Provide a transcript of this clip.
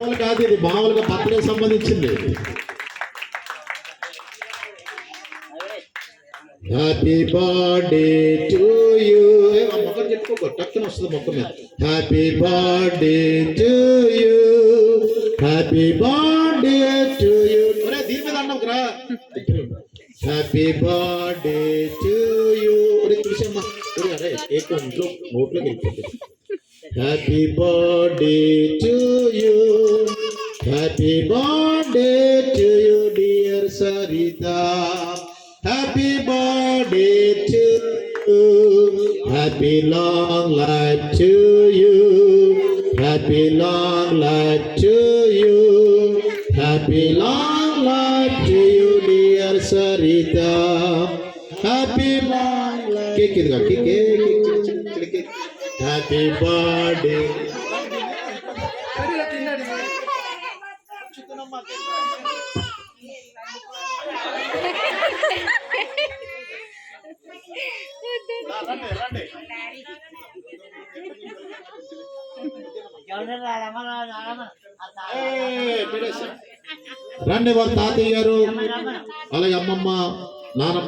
కాదు, ఇది మామూలుగా బర్త్డే సంబంధించింది. Happy birthday to you. మొక్కలు చెప్పుకో, టక్కున వస్తుంది మొక్క మీద. Happy birthday to you, happy birthday to you. దీని మీద అన్నాం రా. Happy birthday to you. చూసమ్మా, అరే ఏకంలో నోట్లోకి వెళ్ళిపోతుంది. Happy birthday to you, happy birthday to you dear Sarita. Happy birthday to you, happy long life to you, happy long life to you, happy long life to you dear Sarita. Happy long life. Cake ఇదిగా, cake cake. Happy birthday. రండి వారు తాతయ్య గారు, అలాగే అమ్మమ్మ, నానమ్మ.